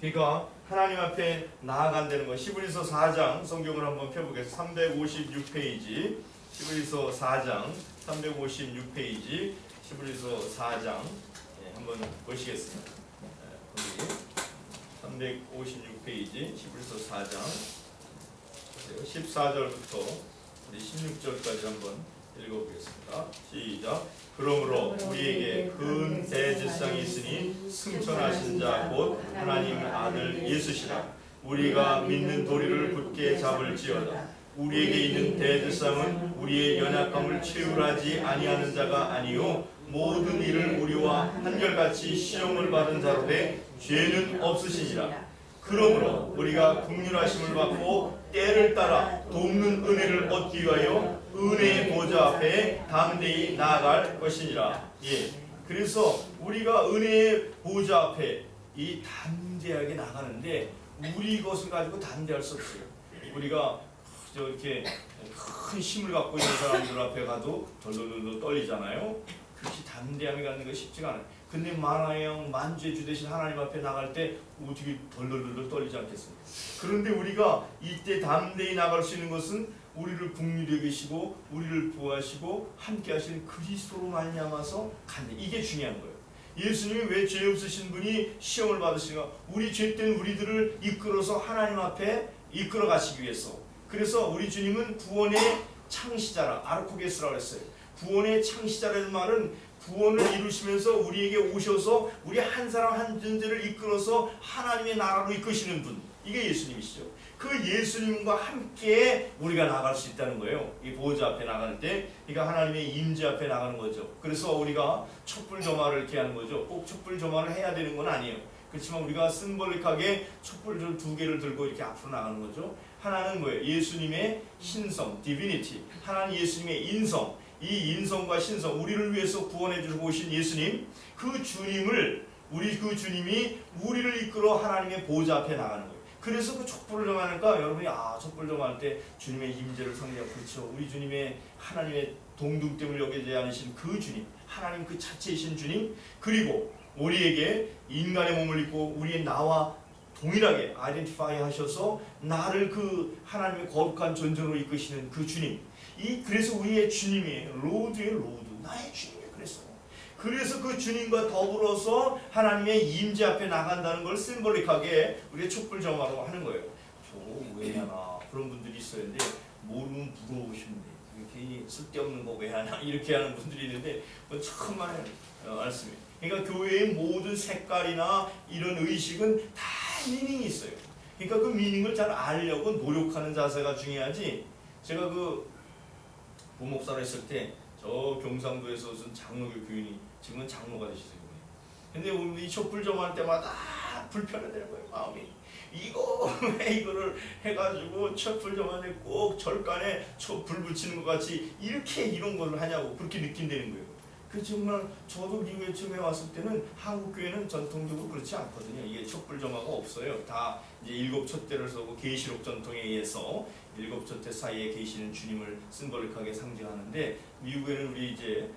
그러니까 하나님 앞에 나아간다는 거. 히브리서 4장 성경을 한번 펴보겠습니다. 356페이지 히브리서 4장 356페이지 히브리서 4장 한번 보시겠습니다. 거기 356페이지 히브리서 4장 14절부터 우리 16절까지 한번 읽어보겠습니다. 시작. 그러므로 우리에게 큰 대제사장이 있으니 승천하신 자 곧 하나님의 아들 예수시라. 우리가 믿는 도리를 굳게 잡을지어다. 우리에게 있는 대제사장은 우리의 연약함을 채울하지 아니하는 자가 아니요 모든 일을 우리와 한결같이 시험을 받은 자로 돼 죄는 없으시니라. 그러므로 우리가 긍휼하심을 받고 때를 따라 돕는 은혜를 얻기 위하여 은혜의 보좌 앞에 담대히 나아갈 것이니라. 그래서 우리가 은혜의 보좌 앞에 이 담대하게 나가는데 우리 것을 가지고 담대할 수 없어요. 우리가 이렇게 큰 힘을 갖고 있는 사람들 앞에 가도 덜덜덜 떨리잖아요. 그렇게 담대함이 갖는 것이 쉽지가 않아요. 근데 만화형 만주의 주 대신 하나님 앞에 나갈 때 어떻게 덜덜덜 떨리지 않겠습니까? 그런데 우리가 이때 담대히 나갈 수 있는 것은 우리를 긍휼히 여기시고 우리를 보호하시고 함께 하시는 그리스도로 말미암아서 간다. 이게 중요한 거예요. 예수님이 왜 죄 없으신 분이 시험을 받으시는가? 우리 죄된 우리들을 이끌어서 하나님 앞에 이끌어 가시기 위해서. 그래서 우리 주님은 구원의 창시자라, 아르코게스라고 했어요. 구원의 창시자라는 말은 구원을 이루시면서 우리에게 오셔서 우리 한 사람 한 존재를 이끌어서 하나님의 나라로 이끄시는 분, 이게 예수님이시죠. 그 예수님과 함께 우리가 나갈 수 있다는 거예요. 이 보호자 앞에 나갈 때, 그러니까 하나님의 임재 앞에 나가는 거죠. 그래서 우리가 촛불점화를 이렇게 하는 거죠. 꼭 촛불점화를 해야 되는 건 아니에요. 그렇지만 우리가 심볼릭하게 촛불 두 개를 들고 이렇게 앞으로 나가는 거죠. 하나는 뭐예요? 예수님의 신성, 디비니티. 하나는 예수님의 인성. 이 인성과 신성, 우리를 위해서 구원해 주고 오신 예수님, 그 주님을, 그 주님이 우리를 이끌어 하나님의 보좌 앞에 나가는 거예요. 그래서 그 촛불을 점하니까 여러분이 촛불 점할 때 주님의 임재를 상징하고, 그렇죠. 우리 주님의 하나님의 동등됨을 여기지 않으신 그 주님, 하나님 그 자체이신 주님, 그리고 우리에게 인간의 몸을 입고 우리의 나와 동일하게 아이덴티파이 하셔서 나를 그 하나님의 거룩한 존재로 이끄시는 그 주님, 그래서 우리의 주님이에요. 로드의 로드, 나의 주님이에요. 그래서 그 주님과 더불어서 하나님의 임재 앞에 나간다는 걸 심볼릭하게 우리의 촛불점화로 하는 거예요. 저거 왜 하나, 그런 분들이 있어요. 근데 모르면 부러우시면 돼요. 괜히 쓸데없는 거 왜 하나 이렇게 하는 분들이 있는데 천만의 말씀이에요. 그러니까 교회의 모든 색깔이나 이런 의식은 다 미닝이 있어요. 그러니까 그 미닝을 잘 알려고 노력하는 자세가 중요하지. 제가 그 부목사로 했을 때 저 경상도에서 무슨 장로교 교인이 지금은 장로가 되셨어요. 근데 우리 촛불 점할 때마다 불편하다는 거예요. 마음이 이거 왜 이거를 해가지고 촛불 점할 때 꼭 절간에 불 붙이는 것 같이 이렇게 이런 걸 하냐고 그렇게 느낀다는 거예요. 그 정말 저도 미국에 처음에 왔을 때는 한국 교회는 전통적으로 그렇지 않거든요. 이게 촛불 점화가 없어요. 다 이제 일곱 촛대를 서고 계시록 전통에 의해서 일곱 촛대 사이에 계시는 주님을 심볼릭하게 상징하는데, 미국에는 우리 이제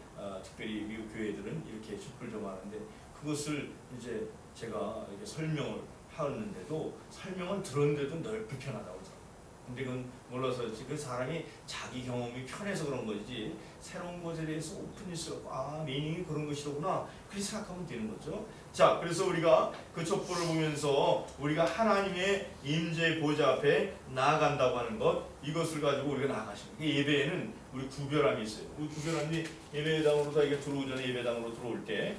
특별히 미국 교회들은 이렇게 촛불 점화하는데, 그것을 이제 제가 이렇게 설명을 하는데도 설명을 들었는데도 늘 불편하다고 그러더라고요. 근데 그건 몰라서 그 사람이 자기 경험이 편해서 그런 거지, 새로운 것에 대해서 오픈니스가 미닝이 그런 것이로구나 그렇게 생각하면 되는 거죠. 자, 그래서 우리가 그 촛불을 보면서 우리가 하나님의 임재 보좌 앞에 나아간다고 하는 것, 이것을 가지고 우리가 나아가시는 거예요. 예배에는 우리 구별함이 있어요. 우리 구별함이 예배당으로 다 이게 들어오기 전에 예배당으로 들어올 때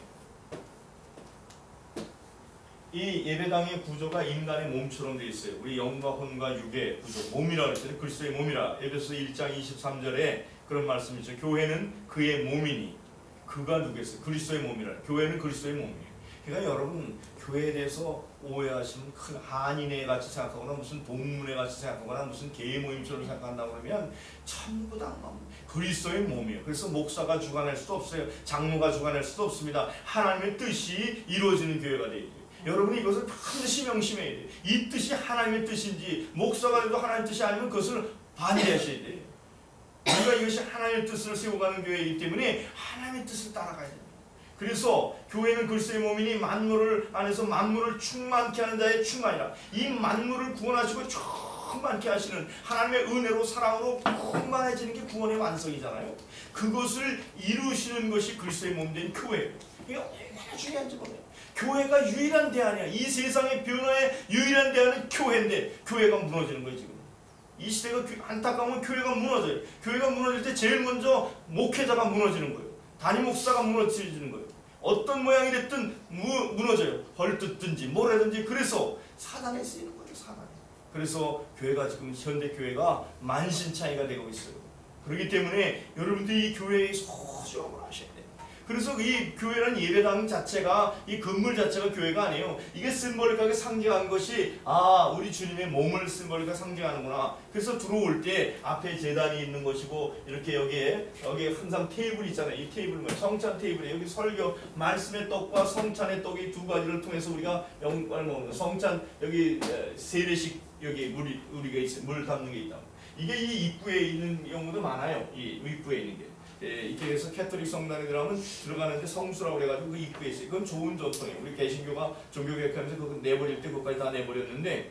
이 예배당의 구조가 인간의 몸처럼 되어 있어요. 우리 영과 혼과 육의 구조, 몸이라고 했잖아요. 그리스도의 몸이라. 에베소 1장 23절에 그런 말씀이 있죠. 교회는 그의 몸이니. 그가 누구겠어요? 그리스도의 몸이라. 교회는 그리스도의 몸이에요. 그러니까 여러분, 교회에 대해서 오해하시면 큰 한인회 같이 생각하거나 무슨 동문회 같이 생각하거나 무슨 개의 모임처럼 생각한다고 그러면 전부 다 그리스도의 몸이에요. 그래서 목사가 주관할 수도 없어요. 장로가 주관할 수도 없습니다. 하나님의 뜻이 이루어지는 교회가 되어야 돼요. 여러분이 이것을 반드시 명심해야 돼요. 이 뜻이 하나님의 뜻인지, 목사가 돼도 하나님의 뜻이 아니면 그것을 반대하셔야 돼요. 우리가 이것이 하나님의 뜻을 세워가는 교회이기 때문에 하나님의 뜻을 따라가야 됩니다. 그래서 교회는 그리스도의 몸이니 만물을 안에서 만물을 충만케 하는 자의 충만이라. 이 만물을 구원하시고 충만케 하시는 하나님의 은혜로 사랑으로 충만해지는 게 구원의 완성이잖아요. 그것을 이루시는 것이 그리스도의 몸된 교회예요. 이게 얼마나 중요한지 몰라요. 교회가 유일한 대안이야. 이 세상의 변화의 유일한 대안은 교회인데 교회가 무너지는 거예요 지금. 이 시대가 안타까우면 교회가 무너져요. 교회가 무너질 때 제일 먼저 목회자가 무너지는 거예요. 담임 목사가 무너지는 거예요. 어떤 모양이 됐든 무너져요. 벌뜯든지 뭐라든지. 그래서 사단에 쓰이는 거예요. 사단에. 그래서 교회가 지금 현대 교회가 만신창이가 되고 있어요. 그렇기 때문에 여러분들이 이 교회의 소중함을 아셔야 돼요. 그래서 이 교회라는 예배당 자체가, 이 건물 자체가 교회가 아니에요. 이게 심볼릭하게 상징하는 것이 우리 주님의 몸을 심볼릭하게 상징하는구나. 그래서 들어올 때 앞에 제단이 있는 것이고, 이렇게 여기에 항상 테이블 있잖아요. 이 테이블은 성찬 테이블에 여기 설교 말씀의 떡과 성찬의 떡이 두 가지를 통해서 우리가 영광을 먹는 성찬, 여기 세례식, 여기 우리가 있어요. 물 담는 게 있다. 이게 이 입구에 있는 경우도 많아요. 이 입구에 있는 게. 이렇게 해서 캐톨릭 성당에 들어가는데 성수라고 그래가지고 그 입구에 있어요. 그건 좋은 전통이에요. 우리 개신교가 종교개혁하면서 그거 내버릴 때 그것까지 다 내버렸는데,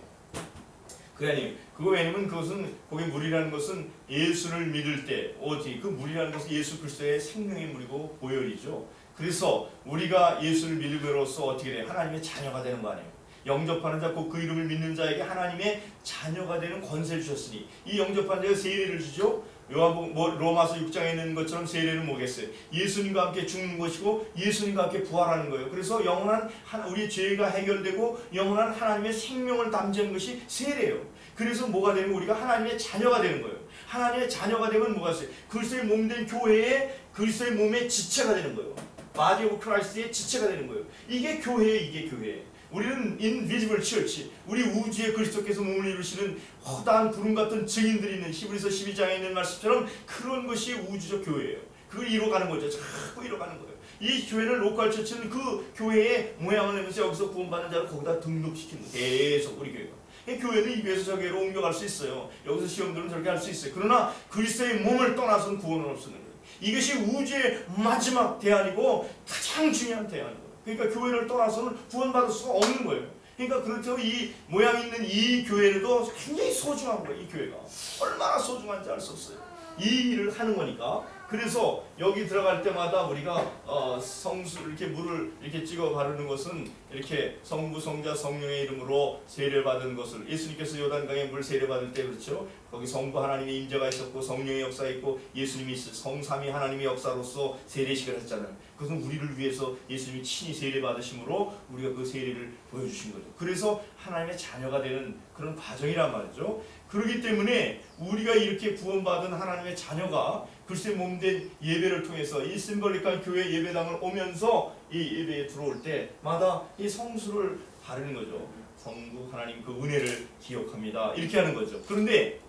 그게 아니에요. 그거 왜냐면 그것은, 거기 물이라는 것은 예수를 믿을 때, 그 물이라는 것은 예수 그리스도의 생명의 물이고 보혈이죠. 그래서 우리가 예수를 믿음으로써 어떻게 돼요? 하나님의 자녀가 되는 거 아니에요. 영접하는 자, 곧 그 이름을 믿는 자에게 하나님의 자녀가 되는 권세를 주셨으니, 이 영접하는 자가 세례를 주죠. 로마서 6장에 있는 것처럼 세례는 뭐겠어요? 예수님과 함께 죽는 것이고 예수님과 함께 부활하는 거예요. 그래서 영원한 우리의 죄가 해결되고 영원한 하나님의 생명을 담지는 것이 세례예요. 그래서 뭐가 되면 우리가 하나님의 자녀가 되는 거예요. 하나님의 자녀가 되면 뭐가 있어요? 그리스도의 몸된 교회에, 그리스도의 몸의 지체가 되는 거예요. 바디 오브 크라이스트의 지체가 되는 거예요. 이게 교회예요. 이게 교회예요. 우리는 인비지블 처치, 우리 우주의 그리스도께서 몸을 이루시는 허다한 구름 같은 증인들이 있는 히브리서 12장에 있는 말씀처럼 그런 것이 우주적 교회예요. 그걸 이뤄가는 거죠. 자꾸 이뤄가는 거예요. 이 교회는 로컬 처치는 그 교회의 모양을 내면서 여기서 구원받는 자를 거기다 등록시키는 거예요. 계속 우리 교회가. 교회는 이 교회에서 저 교회로 옮겨갈 수 있어요. 여기서 시험들은 저렇게 할 수 있어요. 그러나 그리스도의 몸을 떠나서는 구원은 없는 거예요. 이것이 우주의 마지막 대안이고 가장 중요한 대안이에요. 그러니까 교회를 떠나서는 구원받을 수가 없는 거예요. 그러니까 그렇다고 이 모양 있는 이 교회도 굉장히 소중한 거예요. 이 교회가 얼마나 소중한지 알 수 없어요. 이 일을 하는 거니까. 그래서 여기 들어갈 때마다 우리가 성수 이렇게 물을 이렇게 찍어 바르는 것은 이렇게 성부, 성자, 성령의 이름으로 세례를 받은 것을, 예수님께서 요단강에 물 세례 받을 때 그렇죠. 거기 성부 하나님의 임재가 있었고 성령의 역사가 있고 예수님이 있어요. 성삼위 하나님의 역사로서 세례식을 했잖아요. 그것은 우리를 위해서 예수님이 친히 세례 받으심으로 우리가 그 세례를 보여주신 거죠. 그래서 하나님의 자녀가 되는 그런 과정이란 말이죠. 그렇기 때문에 우리가 이렇게 구원받은 하나님의 자녀가 그리스도의 몸된 예배를 통해서 이 심볼릭한 교회 예배당을 오면서 이 예배에 들어올 때마다 이 성수를 바르는 거죠. 성부 하나님 그 은혜를 기억합니다. 이렇게 하는 거죠. 그런데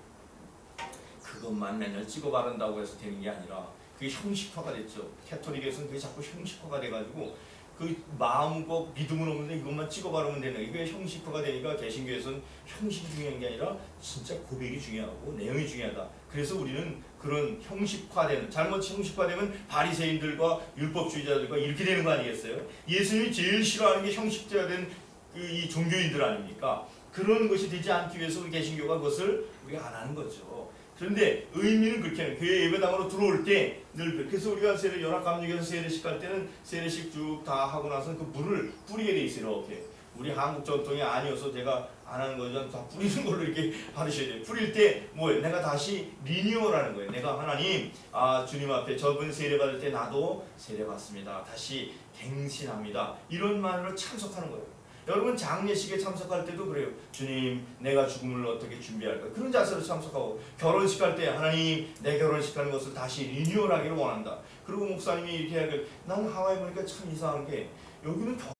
그것만 맨날 찍어 바른다고 해서 되는 게 아니라 그게 형식화가 됐죠. 캐톨릭에서는 그게 자꾸 형식화가 돼가지고 그 마음과 믿음은 없는데 이것만 찍어 바르면 되는 거예요. 이게 형식화가 되니까 개신교에서는 형식이 중요한 게 아니라 진짜 고백이 중요하고 내용이 중요하다. 그래서 우리는 그런 형식화되는, 잘못 형식화되면 바리새인들과 율법주의자들과 이렇게 되는 거 아니겠어요? 예수님이 제일 싫어하는 게 형식화된 이 종교인들 아닙니까? 그런 것이 되지 않기 위해서 우리 개신교가 그것을 우리가 안 하는 거죠. 그런데 의미는 그렇게 해요. 교회 예배당으로 들어올 때 늘 그래서 우리가 연합감리교에서 세례식 할 때는 세례식 쭉 다 하고 나서 그 물을 뿌리게 돼 있어요. 이렇게. 우리 한국 전통이 아니어서 제가 안 하는 거죠. 다 뿌리는 걸로 이렇게 받으셔야 돼요. 뿌릴 때 뭐예요? 내가 다시 리뉴얼하는 거예요. 내가 하나님, 주님 앞에 저번 세례 받을 때 나도 세례 받습니다. 다시 갱신합니다. 이런 말로 참석하는 거예요. 여러분 장례식에 참석할 때도 그래요. 주님, 내가 죽음을 어떻게 준비할까? 그런 자세로 참석하고, 결혼식 할 때 하나님, 내 결혼식 하는 것을 다시 리뉴얼하기를 원한다. 그리고 목사님이 이렇게 하길, 난 하와이 보니까 참 이상한 게 여기는